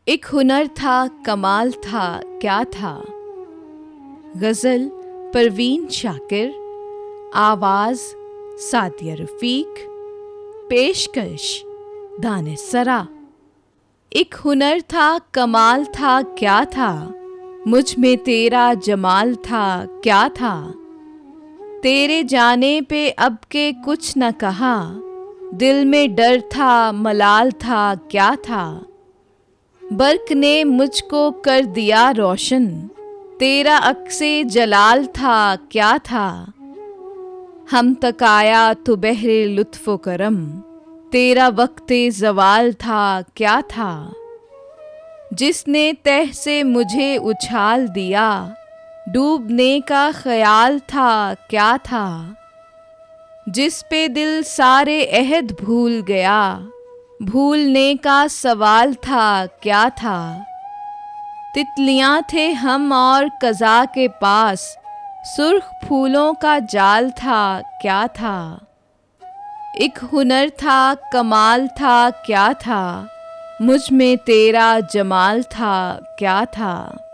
एक हुनर था, कमाल था, क्या था। गज़ल परवीन शाकिर, आवाज़ सादिया रफ़ीक, पेशकश दानिश-सरा। एक हुनर था, कमाल था, क्या था, मुझ में तेरा जमाल था, क्या था। तेरे जाने पे अब के कुछ न कहा, दिल में डर था, मलाल था, क्या था। बर्क ने मुझको कर दिया रोशन, तेरा अक्से जलाल था, क्या था। हम तक आया तो बहरे लुत्फ़ो करम, तेरा वक्ते ज़वाल था, क्या था। जिसने तह से मुझे उछाल दिया, डूबने का ख़याल था, क्या था। जिस पे दिल सारे अहद भूल गया, भूलने का सवाल था, क्या था। तितलियां थे हम और कज़ा के पास, सुर्ख फूलों का जाल था, क्या था। एक हुनर था, कमाल था, क्या था, मुझ में तेरा जमाल था, क्या था।